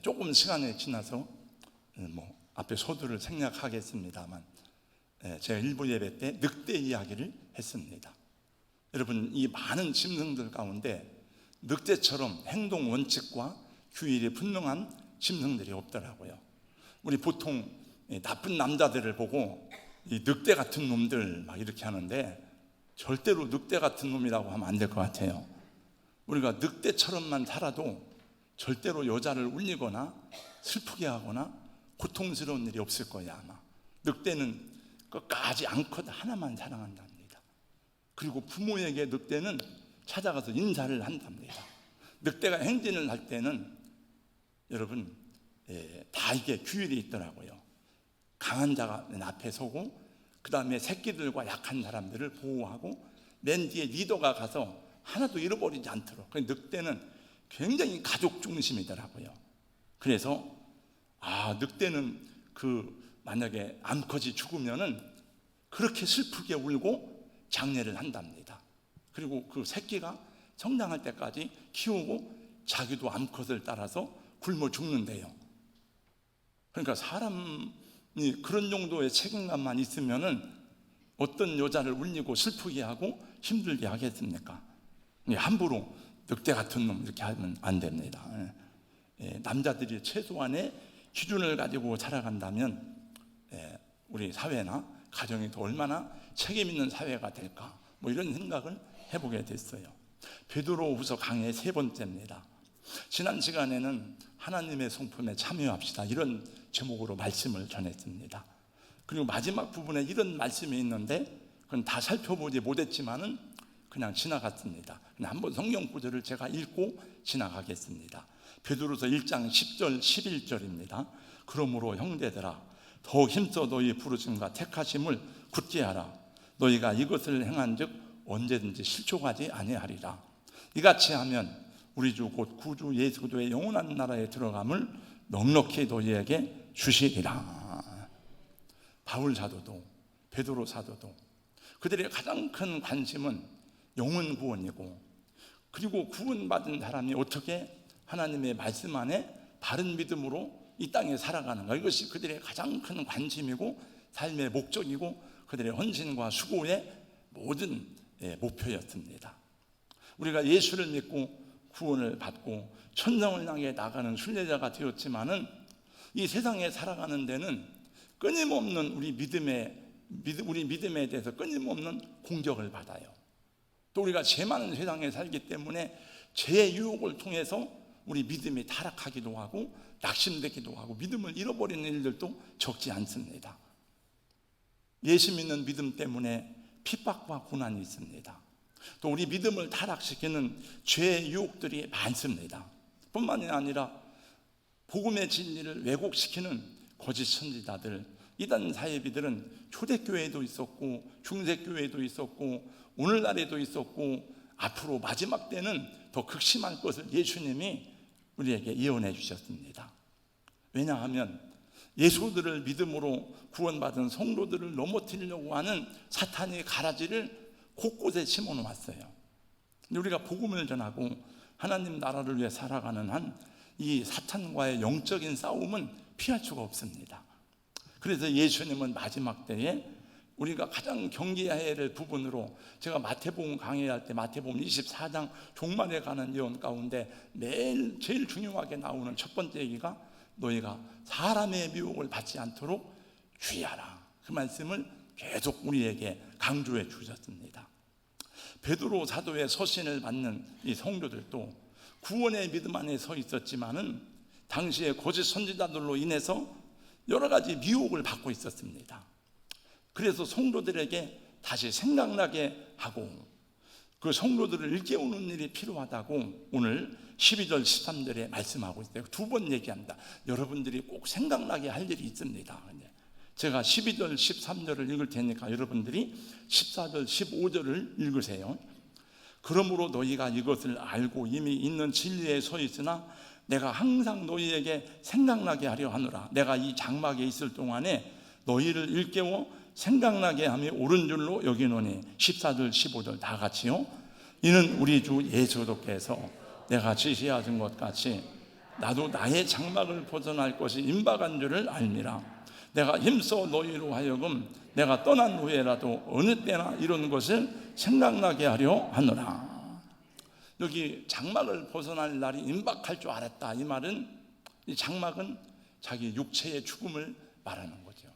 조금 시간이 지나서 앞에 소두를 생략하겠습니다만, 제가 일부 예배 때 늑대 이야기를 했습니다. 여러분, 이 많은 짐승들 가운데 늑대처럼 행동 원칙과 규율이 분명한 짐승들이 없더라고요. 우리 보통 나쁜 남자들을 보고 이 늑대 같은 놈들 막 이렇게 하는데, 절대로 늑대 같은 놈이라고 하면 안 될 것 같아요. 우리가 늑대처럼만 살아도 절대로 여자를 울리거나 슬프게 하거나 고통스러운 일이 없을 거야 아마. 늑대는 끝까지 암컷 하나만 사랑한답니다. 그리고 부모에게 늑대는 찾아가서 인사를 한답니다. 늑대가 행진을 할 때는 여러분, 다 이게 규율이 있더라고요. 강한 자가 맨 앞에 서고, 그 다음에 새끼들과 약한 사람들을 보호하고, 맨 뒤에 리더가 가서 하나도 잃어버리지 않도록. 늑대는 굉장히 가족 중심이더라고요. 그래서 늑대는 만약에 암컷이 죽으면은 그렇게 슬프게 울고 장례를 한답니다. 그리고 그 새끼가 성장할 때까지 키우고 자기도 암컷을 따라서 굶어 죽는데요. 그러니까 사람이 그런 정도의 책임감만 있으면은 어떤 여자를 울리고 슬프게 하고 힘들게 하겠습니까? 함부로 늑대 같은 놈 이렇게 하면 안 됩니다. 남자들이 최소한의 기준을 가지고 살아간다면 우리 사회나 가정이 더 얼마나 책임 있는 사회가 될까, 이런 생각을 해보게 됐어요. 베드로후서 강의 3번째입니다. 지난 시간에는 하나님의 성품에 참여합시다, 이런 제목으로 말씀을 전했습니다. 그리고 마지막 부분에 이런 말씀이 있는데 그건 다 살펴보지 못했지만은 그냥 지나갔습니다. 그냥 한번 성경 구절을 제가 읽고 지나가겠습니다. 베드로서 1장 10절 11절입니다. 그러므로 형제들아, 더욱 힘써 너희 부르심과 택하심을 굳게 하라. 너희가 이것을 행한즉 언제든지 실족하지 아니하리라. 이같이 하면 우리 주 곧 구주 예수 그리스도의 영원한 나라에 들어감을 넉넉히 너희에게 주시리라. 바울 사도도 베드로 사도도 그들의 가장 큰 관심은 영혼 구원이고, 그리고 구원받은 사람이 어떻게 하나님의 말씀 안에 바른 믿음으로 이 땅에 살아가는가, 이것이 그들의 가장 큰 관심이고 삶의 목적이고 그들의 헌신과 수고의 모든 목표였습니다. 우리가 예수를 믿고 구원을 받고 천성을 향해 나가는 순례자가 되었지만은 이 세상에 살아가는 데는 끊임없는 우리 믿음에 대해서 끊임없는 공격을 받아요. 또 우리가 죄 많은 세상에 살기 때문에 죄의 유혹을 통해서 우리 믿음이 타락하기도 하고 낙심되기도 하고 믿음을 잃어버리는 일들도 적지 않습니다. 예수 믿는 믿음 때문에 핍박과 고난이 있습니다. 또 우리 믿음을 타락시키는 죄의 유혹들이 많습니다. 뿐만이 아니라 복음의 진리를 왜곡시키는 거짓 선지자들, 이단 사예비들은 초대교회에도 있었고 중세교회에도 있었고 오늘날에도 있었고 앞으로 마지막 때는 더 극심할 것을 예수님이 우리에게 예언해 주셨습니다. 왜냐하면 예수들을 믿음으로 구원받은 성도들을 넘어뜨리려고 하는 사탄의 가라지를 곳곳에 심어놓았어요. 우리가 복음을 전하고 하나님 나라를 위해 살아가는 한 이 사탄과의 영적인 싸움은 피할 수가 없습니다. 그래서 예수님은 마지막 때에 우리가 가장 경계해야 될 부분으로, 제가 마태복음 강의할 때 마태복음 24장 종말에 가는 예언 가운데 매일 제일 중요하게 나오는 첫 번째 얘기가 너희가 사람의 미혹을 받지 않도록 주의하라, 그 말씀을 계속 우리에게 강조해 주셨습니다. 베드로 사도의 서신을 받는 이 성도들도 구원의 믿음 안에 서 있었지만은 당시에 거짓 선지자들로 인해서 여러 가지 미혹을 받고 있었습니다. 그래서 성도들에게 다시 생각나게 하고 그 성도들을 일깨우는 일이 필요하다고 오늘 12절 13절에 말씀하고 있어요. 2번 얘기합니다. 여러분들이 꼭 생각나게 할 일이 있습니다. 제가 12절 13절을 읽을 테니까 여러분들이 14절 15절을 읽으세요. 그러므로 너희가 이것을 알고 이미 있는 진리에 서 있으나 내가 항상 너희에게 생각나게 하려 하노라. 내가 이 장막에 있을 동안에 너희를 일깨워 생각나게 함이 옳은 줄로 여기노니. 14절 15절 다 같이요. 이는 우리 주 예수 그리스도께서 내가 지시하신 것 같이 나도 나의 장막을 벗어날 것이 임박한 줄을 알미라. 내가 힘써 너희로 하여금 내가 떠난 후에라도 어느 때나 이런 것을 생각나게 하려 하노라. 여기 장막을 벗어날 날이 임박할 줄 알았다, 이 말은, 이 장막은 자기 육체의 죽음을 말하는 거죠.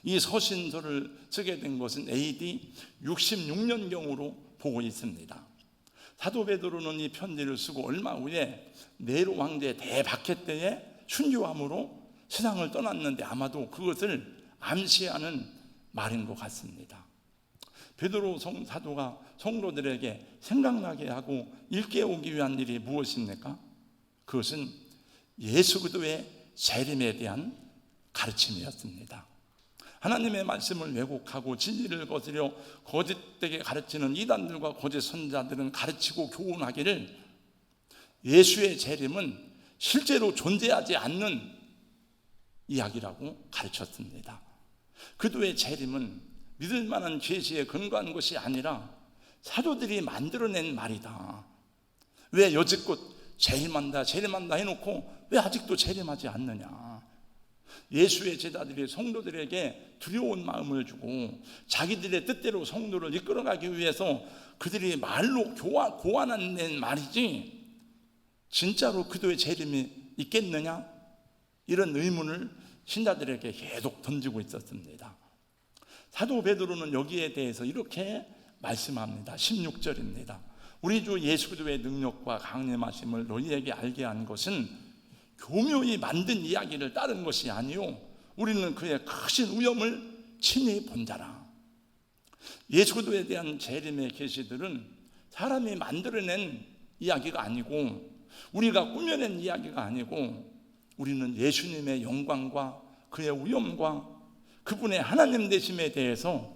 이 서신서를 쓰게 된 것은 AD 66년경으로 보고 있습니다. 사도 베드로는 이 편지를 쓰고 얼마 후에 네로 황제 대박해 때에 순교함으로 세상을 떠났는데 아마도 그것을 암시하는 말인 것 같습니다. 베드로 사도가 성도들에게 생각나게 하고 일깨우기 위한 일이 무엇입니까? 그것은 예수 그리스도의 재림에 대한 가르침이었습니다. 하나님의 말씀을 왜곡하고 진리를 거스려 거짓되게 가르치는 이단들과 거짓 선자들은 가르치고 교훈하기를 예수의 재림은 실제로 존재하지 않는 이야기라고 가르쳤습니다. 그리스도의 재림은 믿을 만한 계시에 근거한 것이 아니라 사도들이 만들어낸 말이다. 왜 여지껏 재림한다 해놓고 왜 아직도 재림하지 않느냐? 예수의 제자들이 성도들에게 두려운 마음을 주고 자기들의 뜻대로 성도를 이끌어가기 위해서 그들이 말로 고안해낸 말이지 진짜로 그리스도의 재림이 있겠느냐? 이런 의문을 신자들에게 계속 던지고 있었습니다. 사도 베드로는 여기에 대해서 이렇게 말씀합니다. 16절입니다. 우리 주 예수 그리스도의 능력과 강림하심을 너희에게 알게 한 것은 교묘히 만든 이야기를 따른 것이 아니요 우리는 그의 크신 위엄을 친히 본 자라. 예수 그리스도에 대한 재림의 계시들은 사람이 만들어낸 이야기가 아니고 우리가 꾸며낸 이야기가 아니고 우리는 예수님의 영광과 그의 위엄과 그분의 하나님 되심에 대해서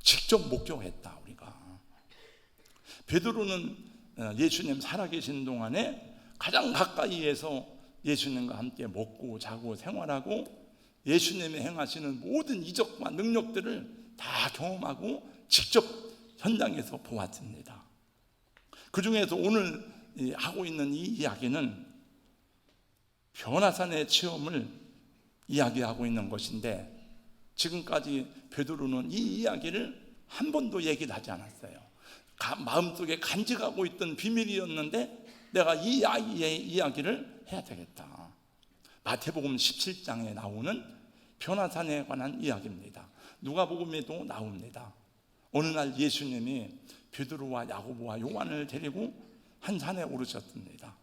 직접 목격했다. 우리가 베드로는 예수님 살아계신 동안에 가장 가까이에서 예수님과 함께 먹고 자고 생활하고 예수님이 행하시는 모든 이적과 능력들을 다 경험하고 직접 현장에서 보았습니다. 그 중에서 오늘 하고 있는 이 이야기는 변화산의 체험을 이야기하고 있는 것인데 지금까지 베드로는 이 이야기를 한 번도 얘기를 하지 않았어요. 마음속에 간직하고 있던 비밀이었는데 내가 이 아이의 이야기를 해야 되겠다. 마태복음 17장에 나오는 변화산에 관한 이야기입니다. 누가복음에도 나옵니다. 어느 날 예수님이 베드로와 야고보와 요한을 데리고 한 산에 오르셨습니다.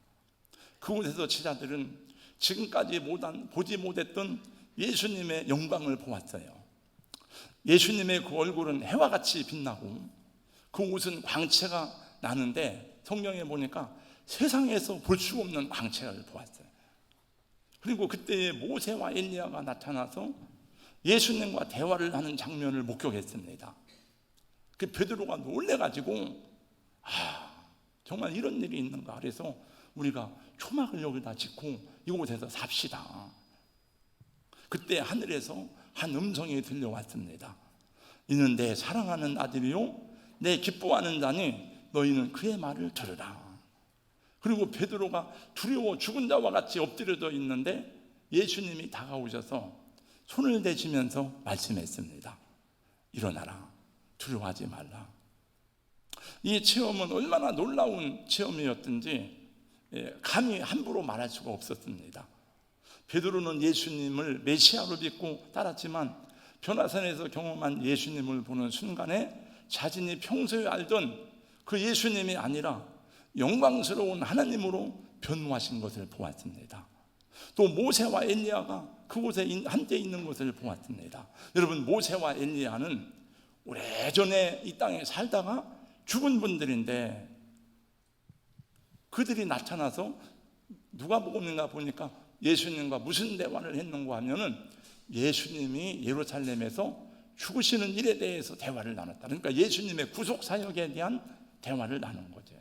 그곳에서 제자들은 지금까지 보지 못했던 예수님의 영광을 보았어요. 예수님의 그 얼굴은 해와 같이 빛나고 그 옷은 광채가 나는데 성경에 보니까 세상에서 볼 수 없는 광채를 보았어요. 그리고 그때 모세와 엘리야가 나타나서 예수님과 대화를 하는 장면을 목격했습니다. 그 베드로가 놀래가지고 정말 이런 일이 있는가. 그래서 우리가 초막을 여기다 짓고 이곳에서 삽시다. 그때 하늘에서 한 음성이 들려왔습니다. 이는 내 사랑하는 아들이요 내 기뻐하는 자니 너희는 그의 말을 들으라. 그리고 베드로가 두려워 죽은 자와 같이 엎드려져 있는데 예수님이 다가오셔서 손을 대시면서 말씀했습니다. 일어나라. 두려워하지 말라. 이 체험은 얼마나 놀라운 체험이었든지 감히 함부로 말할 수가 없었습니다. 베드로는 예수님을 메시아로 믿고 따랐지만 변화산에서 경험한 예수님을 보는 순간에 자신이 평소에 알던 그 예수님이 아니라 영광스러운 하나님으로 변모하신 것을 보았습니다. 또 모세와 엘리야가 그곳에 한때 있는 것을 보았습니다. 여러분, 모세와 엘리야는 오래전에 이 땅에 살다가 죽은 분들인데 그들이 나타나서 누가복음인가 보니까 예수님과 무슨 대화를 했는가 하면은 예수님이 예루살렘에서 죽으시는 일에 대해서 대화를 나눴다. 그러니까 예수님의 구속 사역에 대한 대화를 나눈 거죠.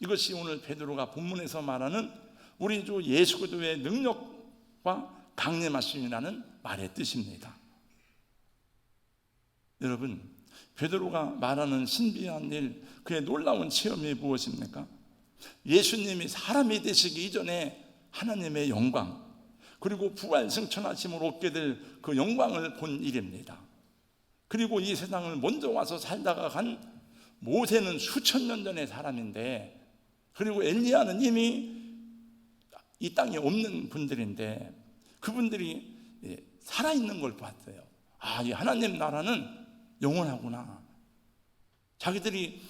이것이 오늘 베드로가 본문에서 말하는 우리 주 예수 그리스도의 능력과 강림하심이라는 말의 뜻입니다. 여러분, 베드로가 말하는 신비한 일, 그의 놀라운 체험이 무엇입니까? 예수님이 사람이 되시기 이전에 하나님의 영광, 그리고 부활 승천하심으로 얻게 될 그 영광을 본 일입니다. 그리고 이 세상을 먼저 와서 살다가 간 모세는 수천 년 전의 사람인데, 그리고 엘리야는 이미 이 땅에 없는 분들인데, 그분들이 살아있는 걸 봤어요. 아, 이 하나님 나라는 영원하구나. 자기들이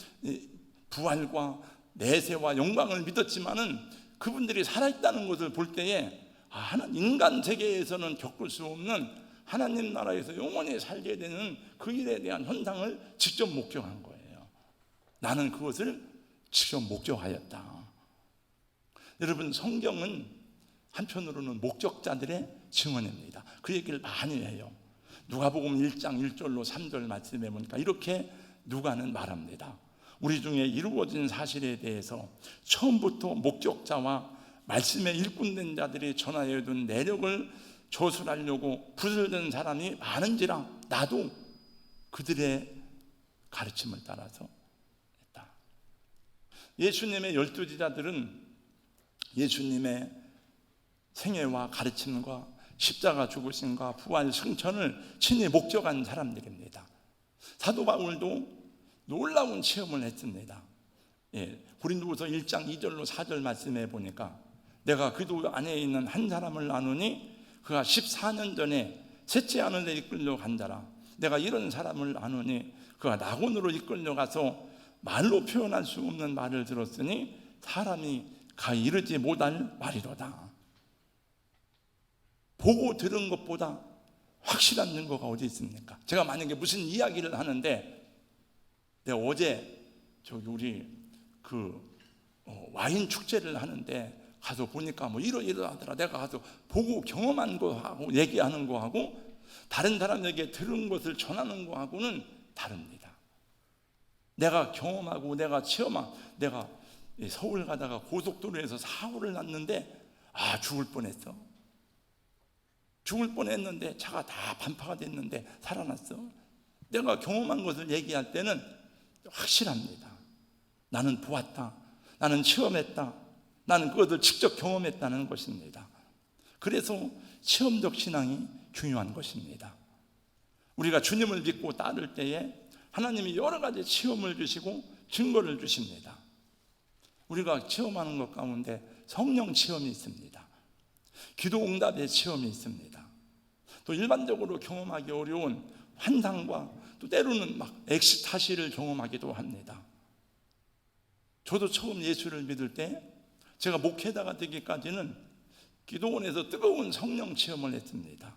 부활과 내세와 영광을 믿었지만은 그분들이 살아있다는 것을 볼 때에, 아, 인간 세계에서는 겪을 수 없는 하나님 나라에서 영원히 살게 되는 그 일에 대한 현상을 직접 목격한 거예요. 나는 그것을 직접 목격하였다. 여러분, 성경은 한편으로는 목격자들의 증언입니다. 그 얘기를 많이 해요. 누가복음 1장 1절로 3절 말씀해 보니까 이렇게 누가는 말합니다. 우리 중에 이루어진 사실에 대해서 처음부터 목격자와 말씀에 일꾼된 자들이 전하여둔 내력을 조술하려고 붓을 든 사람이 많은지라 나도 그들의 가르침을 따라서 했다. 예수님의 12제자들은 예수님의 생애와 가르침과 십자가 죽으심과 부활 승천을 친히 목격한 사람들입니다. 사도 바울도 놀라운 체험을 했습니다. 고린도후서 1장 2절로 4절 말씀해 보니까, 내가 그도 안에 있는 한 사람을 아노니 그가 14년 전에 셋째 하늘에 이끌려 간 자라. 내가 이런 사람을 아노니 그가 낙원으로 이끌려 가서 말로 표현할 수 없는 말을 들었으니 사람이 가 이르지 못할 말이로다. 보고 들은 것보다 확실한 증거가 어디 있습니까? 제가 만약에 무슨 이야기를 하는데, 내가 어제 저기 우리 와인 축제를 하는데 가서 보니까 뭐 이러하더라. 내가 가서 보고 경험한 거하고 얘기하는 거하고 다른 사람에게 들은 것을 전하는 거하고는 다릅니다. 내가 경험하고 내가 체험한, 내가 서울 가다가 고속도로에서 사고를 났는데, 아, 죽을 뻔했어. 죽을 뻔했는데 차가 다 반파가 됐는데 살아났어. 내가 경험한 것을 얘기할 때는 확실합니다. 나는 보았다, 나는 체험했다, 나는 그것을 직접 경험했다는 것입니다. 그래서 체험적 신앙이 중요한 것입니다. 우리가 주님을 믿고 따를 때에 하나님이 여러 가지 체험을 주시고 증거를 주십니다. 우리가 체험하는 것 가운데 성령 체험이 있습니다. 기도 응답의 체험이 있습니다. 또 일반적으로 경험하기 어려운 환상과 또 때로는 막 엑스타시를 경험하기도 합니다. 저도 처음 예수를 믿을 때 제가 목회자가 되기까지는 기도원에서 뜨거운 성령 체험을 했습니다.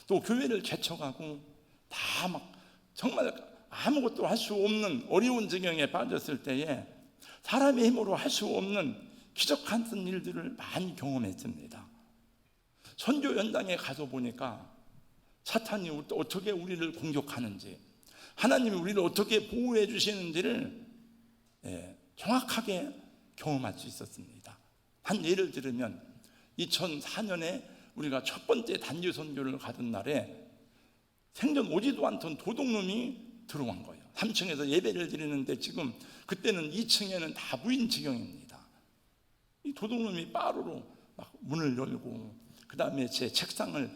또 교회를 개척하고 다 막 정말 아무것도 할 수 없는 어려운 지경에 빠졌을 때에 사람의 힘으로 할 수 없는 기적 같은 일들을 많이 경험했습니다. 선교 연장에 가서 보니까 사탄이 어떻게 우리를 공격하는지, 하나님이 우리를 어떻게 보호해 주시는지를 정확하게 경험할 수 있었습니다. 한 예를 들으면 2004년에 우리가 첫 번째 단지 선교를 가던 날에 생전 오지도 않던 도둑놈이 들어온 거예요. 3층에서 예배를 드리는데 지금 그때는 2층에는 다 무인 지경입니다. 이 도둑놈이 빠르로 막 문을 열고 그 다음에 제 책상을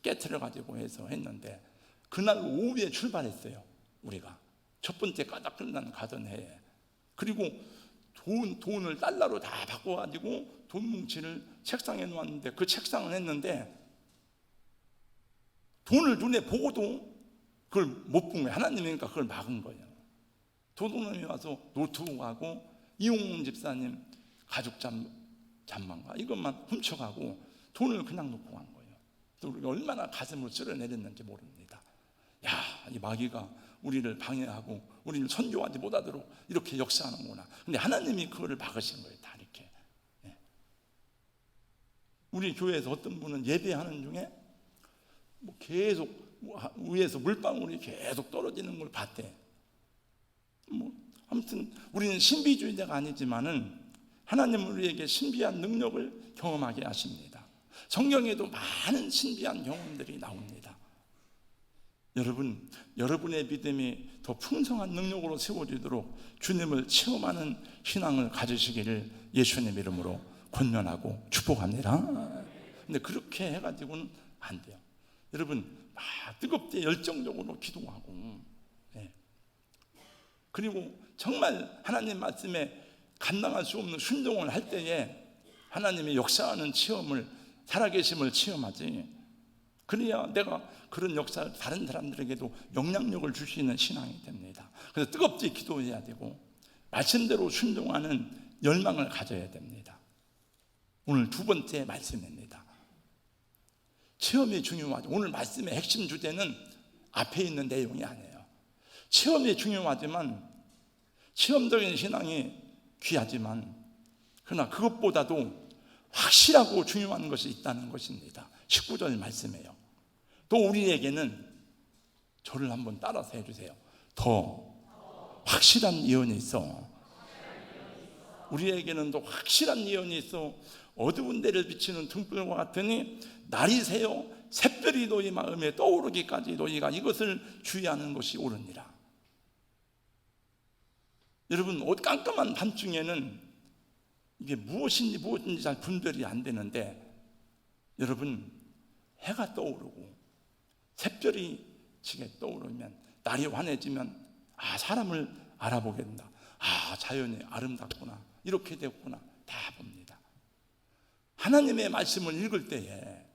깨트려 가지고 해서 했는데, 그날 오후에 출발했어요. 우리가 첫 번째 까닭끝난 가던 해에. 그리고 돈을 달러로 다 바꿔가지고 돈 뭉치를 책상에 놓았는데, 그 책상을 했는데 돈을 눈에 보고도 그걸 못 본 거예요. 하나님이니까 그걸 막은 거예요. 도둑놈이 와서 노트북하고 이용훈 집사님 가죽 잠만과 이것만 훔쳐가고 돈을 그냥 놓고 간 거예요. 또 우리가 얼마나 가슴을 쓸어내렸는지 모릅니다. 야, 이 마귀가 우리를 방해하고 우리를 선교하지 못하도록 이렇게 역사하는구나. 근데 하나님이 그거를 막으신 거예요. 다 이렇게. 우리 교회에서 어떤 분은 예배하는 중에 뭐 계속 위에서 물방울이 계속 떨어지는 걸 봤대. 뭐 아무튼 우리는 신비주의자가 아니지만은 하나님은 우리에게 신비한 능력을 경험하게 하십니다. 성경에도 많은 신비한 경험들이 나옵니다. 여러분, 여러분의 믿음이 더 풍성한 능력으로 세워지도록 주님을 체험하는 신앙을 가지시기를 예수님 이름으로 권면하고 축복합니다. 근데 그렇게 해가지고는 안 돼요. 여러분, 뜨겁게 열정적으로 기도하고, 그리고 정말 하나님 말씀에 감당할 수 없는 순종을 할 때에 하나님의 역사하는 체험을, 살아계심을 체험하지. 그래야 내가 그런 역사를 다른 사람들에게도 영향력을 줄 수 있는 신앙이 됩니다. 그래서 뜨겁게 기도해야 되고 말씀대로 순종하는 열망을 가져야 됩니다. 오늘 두 번째 말씀입니다. 체험이 중요하죠. 오늘 말씀의 핵심 주제는 앞에 있는 내용이 아니에요. 체험이 중요하지만, 체험적인 신앙이 귀하지만, 그러나 그것보다도 확실하고 중요한 것이 있다는 것입니다. 19절 말씀이에요. 또 우리에게는, 저를 한번 따라서 해주세요. 더 확실한 예언이 있어. 우리에게는 더 확실한 예언이 있어. 어두운 데를 비치는 등불과 같으니 날이 새어 샛별이 너희 마음에 떠오르기까지 너희가 이것을 주의하는 것이 옳으니라. 여러분, 깜깜한 밤중에는 이게 무엇인지 잘 분별이 안 되는데, 여러분, 해가 떠오르고 샛별이 지게 떠오르면, 날이 환해지면 사람을 알아보게 된다. 자연이 아름답구나, 이렇게 됐구나, 다 봅니다. 하나님의 말씀을 읽을 때에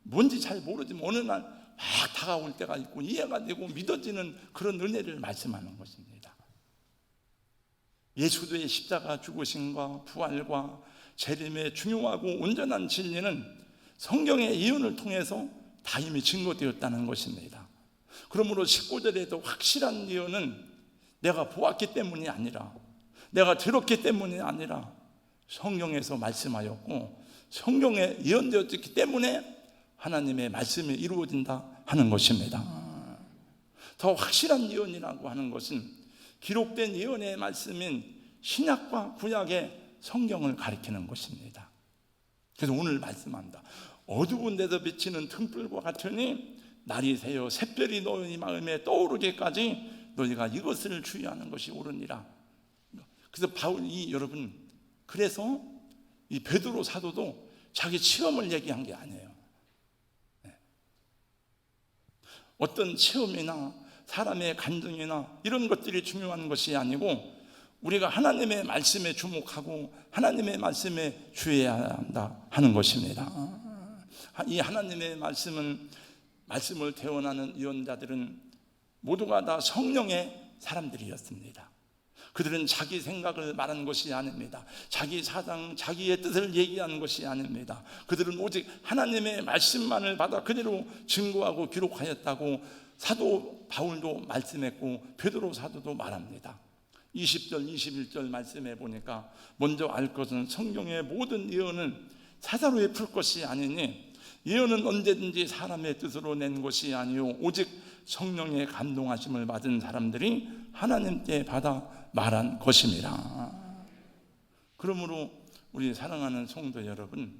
뭔지 잘 모르지만 어느 날 막 다가올 때가 있고 이해가 되고 믿어지는 그런 은혜를 말씀하는 것입니다. 예수도의 십자가 죽으심과 부활과 재림의 중요하고 온전한 진리는 성경의 예언을 통해서 다 이미 증거되었다는 것입니다. 그러므로 19절에도 확실한 예언은 내가 보았기 때문이 아니라, 내가 들었기 때문이 아니라 성경에서 말씀하였고 성경에 예언되었기 때문에 하나님의 말씀이 이루어진다 하는 것입니다. 더 확실한 예언이라고 하는 것은 기록된 예언의 말씀인 신약과 구약의 성경을 가리키는 것입니다. 그래서 오늘 말씀합니다. 어두운 데서 비치는 등불과 같으니 날이 새어 샛별이 너희 마음에 떠오르기까지 너희가 이것을 주의하는 것이 옳으니라. 그래서 바울이, 여러분, 그래서 이 베드로 사도도 자기 체험을 얘기한 게 아니에요. 어떤 체험이나 사람의 감정이나 이런 것들이 중요한 것이 아니고 우리가 하나님의 말씀에 주목하고 하나님의 말씀에 주의해야 한다 하는 것입니다. 이 하나님의 말씀을 대언하는 예언자들은 모두가 다 성령의 사람들이었습니다. 그들은 자기 생각을 말한 것이 아닙니다. 자기 사상, 자기의 뜻을 얘기한 것이 아닙니다. 그들은 오직 하나님의 말씀만을 받아 그대로 증거하고 기록하였다고 사도 바울도 말씀했고 베드로 사도도 말합니다. 20절, 21절 말씀해 보니까 먼저 알 것은 성경의 모든 예언은 사사로이 풀 것이 아니니 예언은 언제든지 사람의 뜻으로 낸 것이 아니요 오직 성령의 감동하심을 받은 사람들이 하나님께 받아 말한 것입니다. 그러므로 우리 사랑하는 성도 여러분,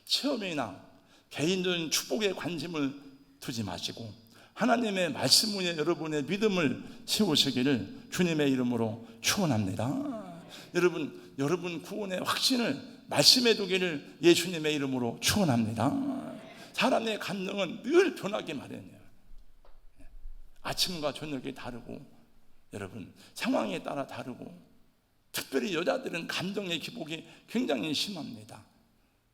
체험이나 개인적인 축복에 관심을 두지 마시고 하나님의 말씀 위에 여러분의 믿음을 세우시기를 주님의 이름으로 축원합니다. 여러분 구원의 확신을 말씀에 두기를 예수님의 이름으로 축원합니다. 사람의 감정은 늘 변하기 마련이에요. 아침과 저녁이 다르고 여러분 상황에 따라 다르고, 특별히 여자들은 감정의 기복이 굉장히 심합니다.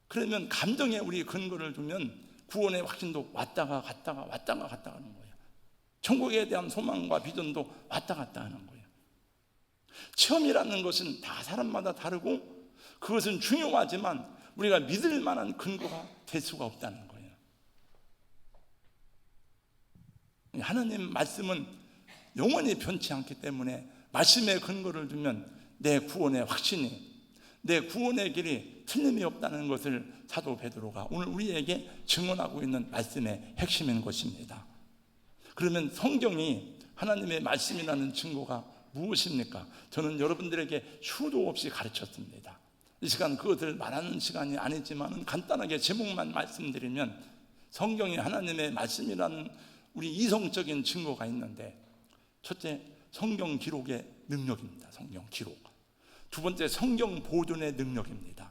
그러면 감정에 우리 근거를 두면 구원의 확신도 왔다가 갔다가 하는 거예요. 천국에 대한 소망과 비전도 왔다 갔다 하는 거예요. 체험이라는 것은 다 사람마다 다르고 그것은 중요하지만 우리가 믿을 만한 근거가 될 수가 없다는 거예요. 하나님 말씀은 영원히 변치 않기 때문에 말씀에 근거를 두면 내 구원의 확신이, 내 구원의 길이 틀림이 없다는 것을 사도 베드로가 오늘 우리에게 증언하고 있는 말씀의 핵심인 것입니다. 그러면 성경이 하나님의 말씀이라는 증거가 무엇입니까? 저는 여러분들에게 수도 없이 가르쳤습니다. 이 시간 그것을 말하는 시간이 아니지만 간단하게 제목만 말씀드리면 성경이 하나님의 말씀이라는 우리 이성적인 증거가 있는데, 첫째, 성경 기록의 능력입니다. 성경 기록. 두 번째, 성경 보존의 능력입니다.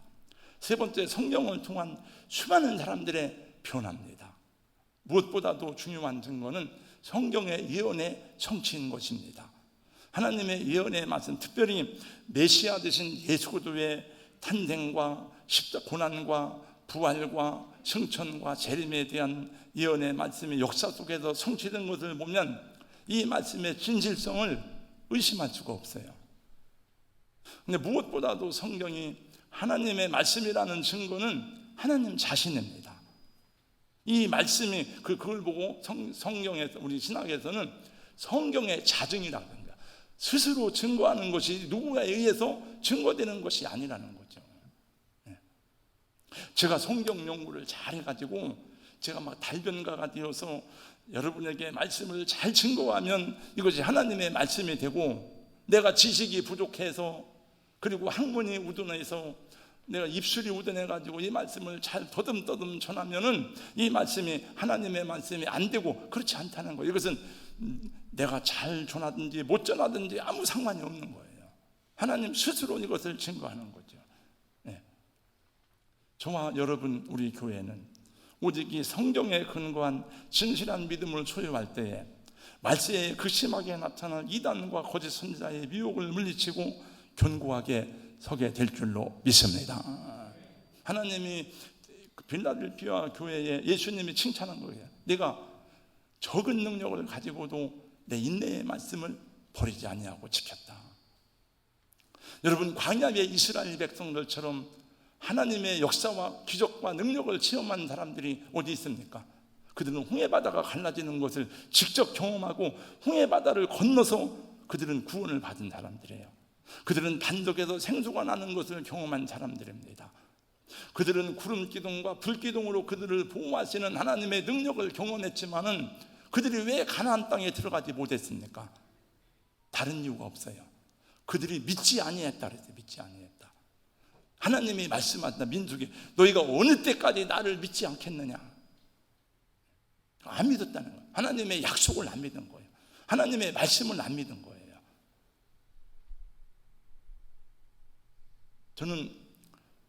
세 번째, 성경을 통한 수많은 사람들의 변화입니다. 무엇보다도 중요한 증거는 성경의 예언의 성취인 것입니다. 하나님의 예언의 말씀, 특별히 메시아 되신 예수 그리스도의 탄생과 십자가 고난과 부활과 승천과 재림에 대한 예언의 말씀이 역사 속에서 성취된 것을 보면 이 말씀의 진실성을 의심할 수가 없어요. 근데 무엇보다도 성경이 하나님의 말씀이라는 증거는 하나님 자신입니다. 이 말씀이 그걸 보고 성경에서, 우리 신학에서는 성경의 자증이라고 합니다. 스스로 증거하는 것이 누구에 의해서 증거되는 것이 아니라는 거죠. 제가 성경 연구를 잘 해가지고 제가 막 달변가가 되어서 여러분에게 말씀을 잘 증거하면 이것이 하나님의 말씀이 되고, 내가 지식이 부족해서 그리고 학문이 우둔해서 내가 입술이 우둔해가지고 이 말씀을 잘 더듬더듬 전하면은 이 말씀이 하나님의 말씀이 안 되고, 그렇지 않다는 거예요. 이것은 내가 잘 전하든지 못 전하든지 아무 상관이 없는 거예요. 하나님 스스로 이것을 증거하는 거죠. 저와 여러분, 우리 교회는 오직 이 성경에 근거한 진실한 믿음을 소유할 때에 말세에 극심하게 나타날 이단과 거짓 선지자의 미혹을 물리치고 견고하게 서게 될 줄로 믿습니다. 하나님이 빌라델피아 교회에 예수님이 칭찬한 거예요. 내가 적은 능력을 가지고도 내 인내의 말씀을 버리지 아니하고 지켰다. 여러분, 광야의 이스라엘 백성들처럼 하나님의 역사와 기적과 능력을 체험한 사람들이 어디 있습니까? 그들은 홍해바다가 갈라지는 것을 직접 경험하고 홍해바다를 건너서 그들은 구원을 받은 사람들이에요. 그들은 반석에서 생수가 나는 것을 경험한 사람들입니다. 그들은 구름 기둥과 불 기둥으로 그들을 보호하시는 하나님의 능력을 경험했지만은 그들이 왜 가나안 땅에 들어가지 못했습니까? 다른 이유가 없어요. 그들이 믿지 아니했다 그랬어요. 믿지 아니했다. 하나님이 말씀하신다. 민수기, 너희가 어느 때까지 나를 믿지 않겠느냐? 안 믿었다는 거예요. 하나님의 약속을 안 믿은 거예요. 하나님의 말씀을 안 믿은 거예요.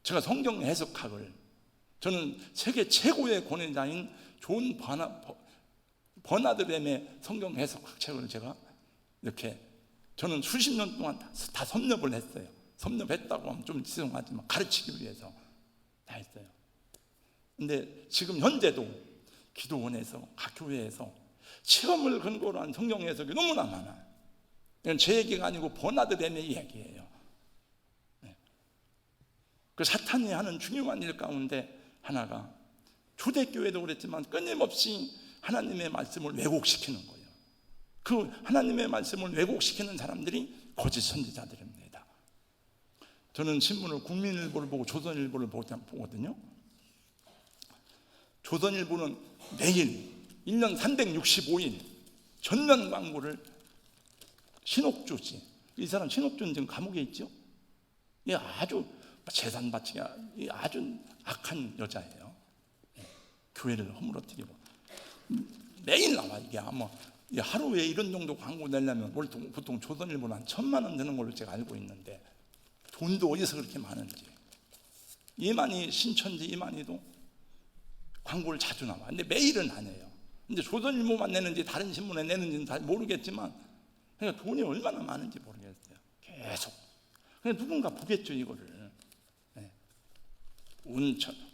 제가 성경 해석학을, 저는 세계 최고의 권위자인 존 버나드 램의 성경 해석학 책을 제가 이렇게, 저는 수십 년 동안 다 섭렵을 했어요. 섭렵했다고 하면 좀 죄송하지만 가르치기 위해서 다 했어요. 근데 지금 현재도 기도원에서, 각 교회에서 체험을 근거로 한 성경 해석이 너무나 많아요. 이건 제 얘기가 아니고 버나드 램의 이야기예요. 그 사탄이 하는 중요한 일 가운데 하나가, 초대교회도 그랬지만 끊임없이 하나님의 말씀을 왜곡시키는 거예요. 그 하나님의 말씀을 왜곡시키는 사람들이 거짓 선지자들입니다. 저는 신문을, 국민일보를 보고 조선일보를 보거든요. 조선일보는 매일 1년 365일 전면 광고를, 신옥주 씨, 이 사람 신옥주는 지금 감옥에 있죠. 이 아주 재산 바치기가 아주 악한 여자예요. 교회를 허물어뜨리고 매일 나와. 이게 아마 하루에 이런 정도 광고 내려면 보통 조선일보는 한 1,000만 원 되는 걸로 제가 알고 있는데, 돈도 어디서 그렇게 많은지. 이만희 신천지 이만희도 광고를 자주 나와. 근데 매일은 안 해요. 근데 조선일보만 내는지 다른 신문에 내는지는 잘 모르겠지만, 그러니까 돈이 얼마나 많은지 모르겠어요. 계속. 그냥 누군가 보겠죠, 이거를.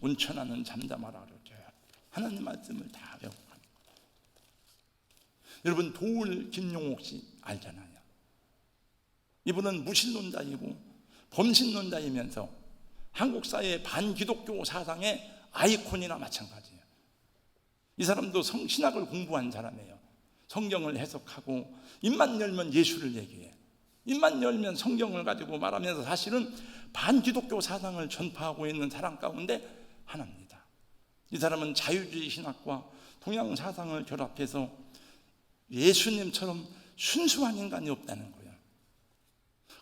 온천하는 잠잠하라 그러죠. 하나님 말씀을 다 배워갑니다. 여러분, 도울 김용옥 씨 알잖아요. 이분은 무신론자이고 범신론자이면서 한국 사회의 반기독교 사상의 아이콘이나 마찬가지예요. 이 사람도 신학을 공부한 사람이에요. 성경을 해석하고 입만 열면 예수를 얘기해. 입만 열면 성경을 가지고 말하면서 사실은 반기독교 사상을 전파하고 있는 사람 가운데 하나입니다. 이 사람은 자유주의 신학과 동양 사상을 결합해서 예수님처럼 순수한 인간이 없다는 거예요.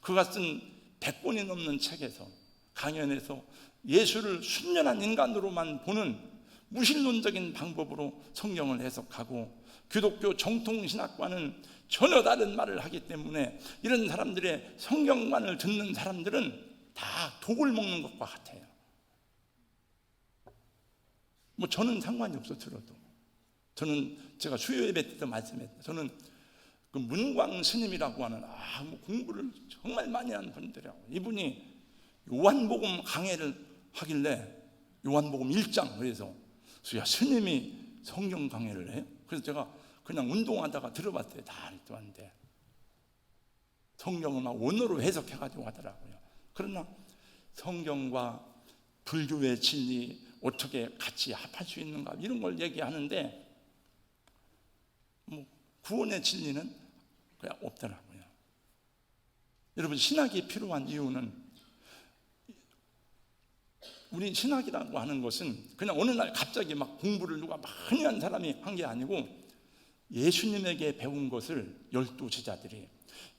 그가 쓴 100권이 넘는 책에서, 강연에서 예수를 순전한 인간으로만 보는 무신론적인 방법으로 성경을 해석하고 기독교 정통신학과는 전혀 다른 말을 하기 때문에 이런 사람들의 성경관을 듣는 사람들은 다 독을 먹는 것과 같아요. 뭐 저는 상관이 없어 들어도. 저는 제가 수요 예배 때도 말씀했어요. 저는 그 문광 스님이라고 하는 뭐 공부를 정말 많이 하는 분들이라고, 이분이 요한복음 강해를 하길래 요한복음 1장, 그래서 야, 스님이 성경 강해를 해요? 그래서 제가 그냥 운동하다가 들어봤어요. 다 알았는데 성경을 막 원어로 해석해가지고 하더라고요. 그러나 성경과 불교의 진리 어떻게 같이 합할 수 있는가 이런 걸 얘기하는데 뭐 구원의 진리는 그냥 없더라고요. 여러분, 신학이 필요한 이유는, 우리 신학이라고 하는 것은 그냥 어느 날 갑자기 막 공부를 누가 많이 한 사람이 한 게 아니고, 예수님에게 배운 것을 12제자들이,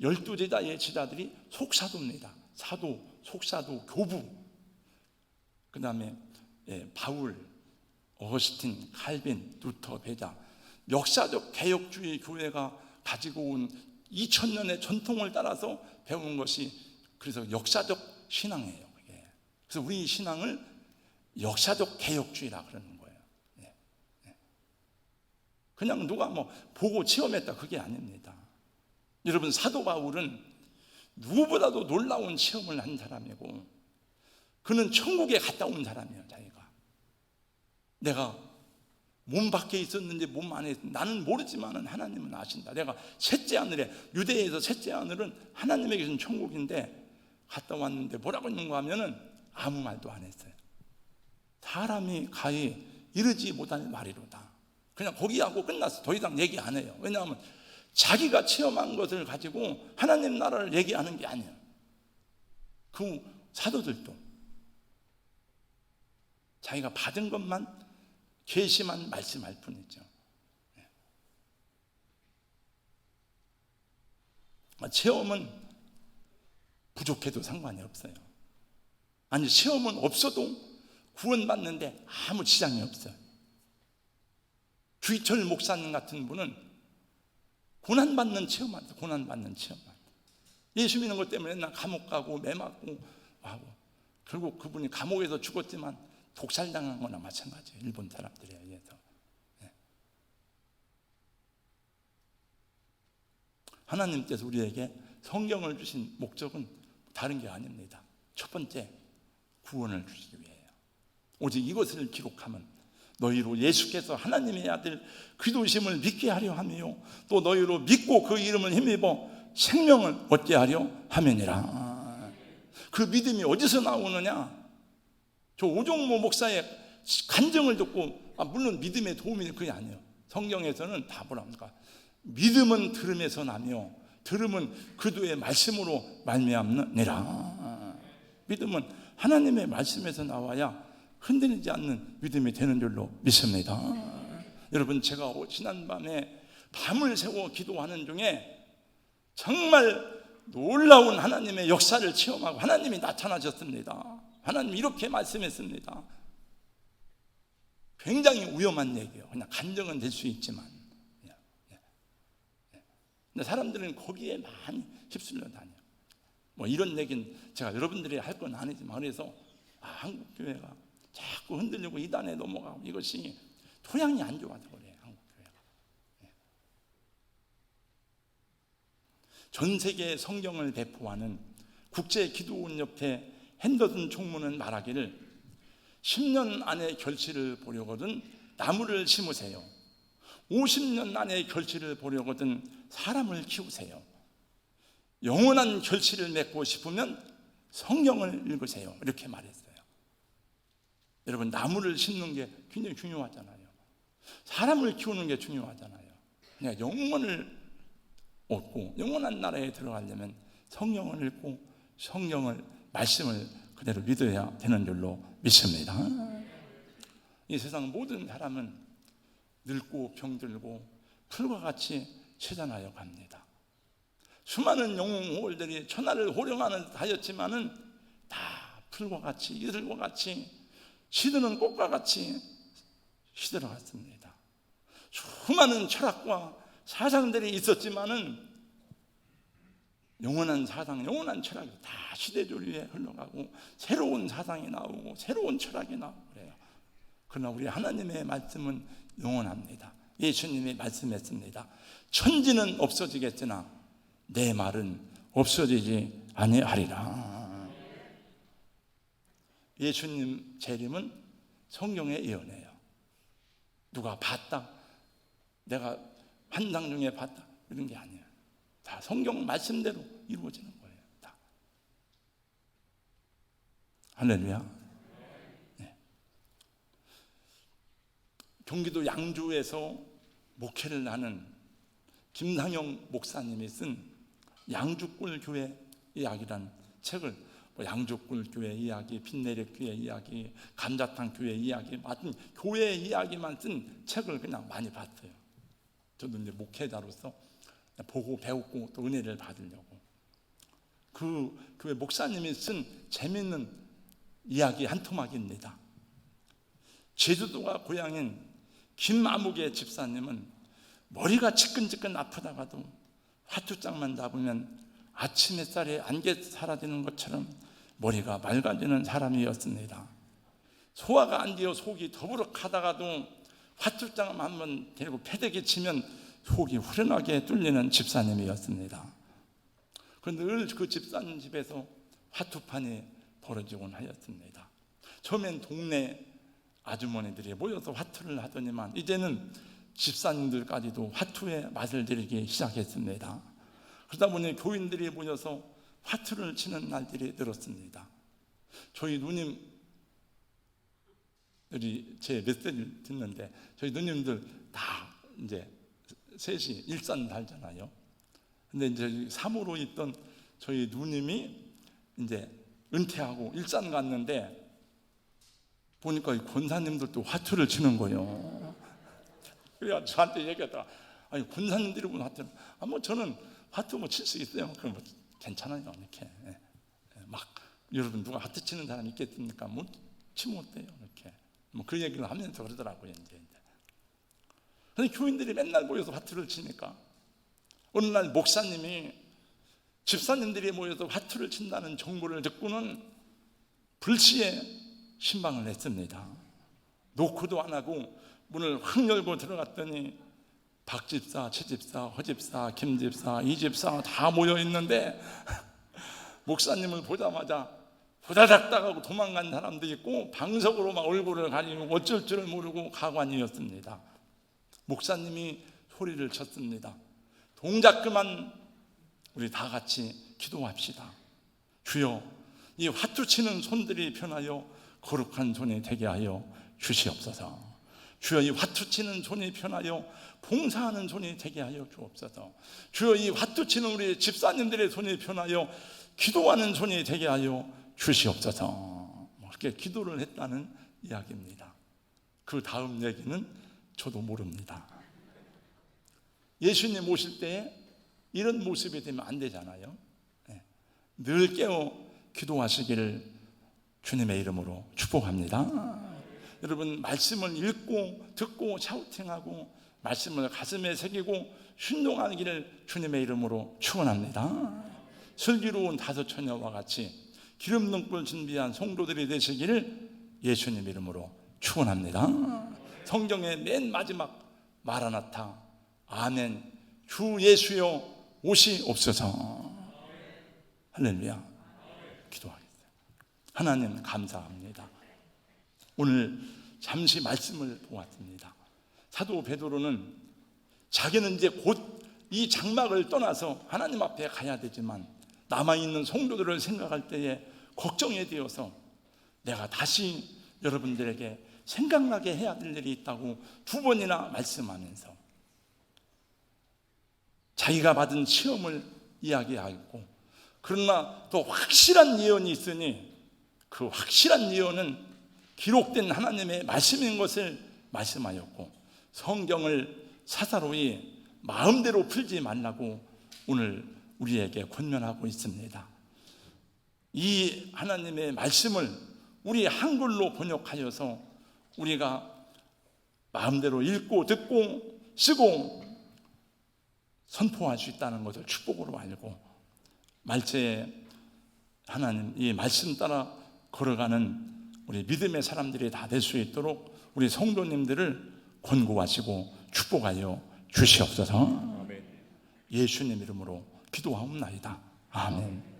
12제자의 제자들이 속사도입니다. 사도, 속사도, 교부, 그 다음에 바울, 어거스틴, 칼빈, 루터, 베자, 역사적 개혁주의 교회가 가지고 온 2000년의 전통을 따라서 배운 것이, 그래서 역사적 신앙이에요. 그래서 우리 신앙을 역사적 개혁주의라 그러는 거예요. 그냥 누가 뭐 보고 체험했다 그게 아닙니다. 여러분, 사도 바울은 누구보다도 놀라운 체험을 한 사람이고, 그는 천국에 갔다 온 사람이에요. 자기가, 내가 몸 밖에 있었는지 몸 안에 있었는지 나는 모르지만 하나님은 아신다. 내가 셋째 하늘에, 유대에서 셋째 하늘은 하나님에게 계신 천국인데 갔다 왔는데 뭐라고 있는가 하면은 아무 말도 안 했어요. 사람이 가히 이르지 못할 말이로다. 그냥 거기하고 끝났어. 더 이상 얘기 안 해요. 왜냐하면 자기가 체험한 것을 가지고 하나님 나라를 얘기하는 게 아니에요. 그 사도들도 자기가 받은 것만, 계시만 말씀할 뿐이죠. 체험은 부족해도 상관이 없어요. 아니, 체험은 없어도 구원받는데 아무 지장이 없어요. 주희철 목사님 같은 분은 고난받는 체험만, 고난받는 체험만. 예수 믿는 것 때문에 맨날 감옥 가고 매 맞고 하고, 결국 그분이 감옥에서 죽었지만 독살당한 거나 마찬가지예요. 일본 사람들에 의해서. 하나님께서 우리에게 성경을 주신 목적은 다른 게 아닙니다. 첫 번째, 구원을 주시기 위해요. 오직 이것을 기록하면 너희로 예수께서 하나님의 아들 그리스도심을 믿게 하려 하며 또 너희로 믿고 그 이름을 힘입어 생명을 얻게 하려 함이니라. 그 믿음이 어디서 나오느냐? 저 오종모 목사의 간증을 듣고, 물론 믿음의 도움이 그게 아니에요. 성경에서는 다 뭐랍니까? 믿음은 들음에서 나며 들음은 그도의 말씀으로 말미암느니라. 믿음은 하나님의 말씀에서 나와야 흔들리지 않는 믿음이 되는 줄로 믿습니다. 여러분, 제가 지난밤에 밤을 새워 기도하는 중에 정말 놀라운 하나님의 역사를 체험하고 하나님이 나타나셨습니다. 하나님이 이렇게 말씀했습니다. 굉장히 위험한 얘기예요. 그냥 간증은 될 수 있지만, 근데 사람들은 거기에 많이 휩쓸려 다녀요. 뭐 이런 얘기는 제가 여러분들이 할 건 아니지만, 그래서 한국 교회가 자꾸 흔들리고 이단에 넘어가고 이것이 토양이 안 좋아서 그래요. 한국 교회가. 전 세계에 성경을 배포하는 국제기도원협회 핸더슨 총무는 말하기를 10년 안에 결실을 보려거든 나무를 심으세요. 50년 안에 결실을 보려거든 사람을 키우세요. 영원한 결실을 맺고 싶으면 성경을 읽으세요. 이렇게 말했어요. 여러분, 나무를 심는 게 굉장히 중요하잖아요. 사람을 키우는 게 중요하잖아요. 그냥 영원을 얻고 영원한 나라에 들어가려면 성경을 읽고 성경을, 말씀을 그대로 믿어야 되는 줄로 믿습니다. 이 세상 모든 사람은 늙고 병들고 풀과 같이 쇠잔하여 갑니다. 수많은 영웅호들이 천하를 호령하는 하였지만은 다 풀과 같이, 이들과 같이, 시드는 꽃과 같이 시들어갔습니다. 수많은 철학과 사상들이 있었지만은 영원한 사상, 영원한 철학이 다 시대조리에 흘러가고 새로운 사상이 나오고 새로운 철학이 나오고 그래요. 그러나 우리 하나님의 말씀은 영원합니다. 예수님이 말씀했습니다. 천지는 없어지겠으나 내 말은 없어지지 아니하리라. 예수님 재림은 성경의 예언이에요. 누가 봤다, 내가 환상 중에 봤다, 이런 게 아니에요. 다 성경 말씀대로 이루어지는 거예요. 다. 할렐루야. 네. 경기도 양주에서 목회를 하는 김상영 목사님이 쓴 양주골 교회 이야기란 책을, 양주골 교회 이야기, 빈내리 교회 이야기, 감자탕 교회 이야기, 같은 교회 이야기만 쓴 책을 그냥 많이 봤어요. 저도 이제 목회자로서 보고 배우고 또 은혜를 받으려고. 그 교회 목사님이 쓴 재미있는 이야기 한 토막입니다. 제주도가 고향인 김아무개 집사님은 머리가 지끈지끈 아프다가도 화투장만 잡으면 아침 햇살에 안개 사라지는 것처럼 머리가 맑아지는 사람이었습니다. 소화가 안 되어 속이 더부룩하다가도 화투장 한번 들고 패대기 치면 속이 후련하게 뚫리는 집사님이었습니다. 그런데 늘 그 집사님 집에서 화투판이 벌어지곤 하였습니다. 처음엔 동네 아주머니들이 모여서 화투를 하더니만 이제는 집사님들까지도 화투의 맛을 들이기 시작했습니다. 그러다 보니 교인들이 모여서 화투를 치는 날들이 늘었습니다. 저희 누님들이 제 메시지를 듣는데 저희 누님들 다 이제 셋이 일산 살잖아요. 근데 이제 사무로 있던 저희 누님이 이제 은퇴하고 일산 갔는데 보니까 이 권사님들도 화투를 치는 거예요. 그래야 저한테 얘기하더라. 아니 권사님들이 뭐 화투를, 뭐 저는 화투 뭐 칠 수 있어요. 그럼 뭐 괜찮아요 이렇게. 막 여러분 누가 화투 치는 사람 있겠습니까? 뭐 치면 어때요 이렇게. 뭐 그 얘기를 하면서 그러더라고요 이제. 근데 교인들이 맨날 모여서 화투를 치니까 어느 날 목사님이 집사님들이 모여서 화투를 친다는 정보를 듣고는 불시에 신방을 했습니다. 노크도 안 하고 문을 확 열고 들어갔더니 박 집사, 최 집사, 허 집사, 김 집사, 이 집사 다 모여 있는데 목사님을 보자마자 후다닥 따가고 도망간 사람도 있고 방석으로 막 얼굴을 가리고 어쩔 줄을 모르고 가관이었습니다. 목사님이 소리를 쳤습니다. 동작 그만, 우리 다 같이 기도합시다. 주여, 이 화투 치는 손들이 변하여 거룩한 손이 되게 하여 주시옵소서. 주여, 이 화투 치는 손이 변하여 봉사하는 손이 되게 하여 주옵소서. 주여, 이 화투 치는 우리 집사님들의 손이 변하여 기도하는 손이 되게 하여 주시옵소서. 그렇게 기도를 했다는 이야기입니다. 그 다음 얘기는 저도 모릅니다. 예수님 오실 때 이런 모습이 되면 안 되잖아요. 늘 깨어 기도하시기를 주님의 이름으로 축복합니다. 여러분 말씀을 읽고 듣고 샤우팅하고 말씀을 가슴에 새기고 순종하기를 주님의 이름으로 축원합니다. 슬기로운 다섯 처녀와 같이 기름 등불 준비한 성도들이 되시기를 예수님 이름으로 축원합니다. 성경의 맨 마지막 마라나타 아멘 주 예수여 오시옵소서. 할렐루야. 기도하겠습니다. 하나님 감사합니다. 오늘 잠시 말씀을 보았습니다. 사도 베드로는 자기는 이제 곧 이 장막을 떠나서 하나님 앞에 가야 되지만 남아있는 성도들을 생각할 때에 걱정이 되어서 내가 다시 여러분들에게 생각나게 해야 될 일이 있다고 두 번이나 말씀하면서 자기가 받은 시험을 이야기하고 그러나 또 확실한 예언이 있으니 그 확실한 예언은 기록된 하나님의 말씀인 것을 말씀하였고 성경을 사사로이 마음대로 풀지 말라고 오늘 우리에게 권면하고 있습니다. 이 하나님의 말씀을 우리 한글로 번역하여서 우리가 마음대로 읽고 듣고 쓰고 선포할 수 있다는 것을 축복으로 알고 말세에 하나님 이 말씀 따라 걸어가는 우리 믿음의 사람들이 다 될 수 있도록 우리 성도님들을 권고하시고 축복하여 주시옵소서. 예수님 이름으로 기도하옵나이다. 아멘.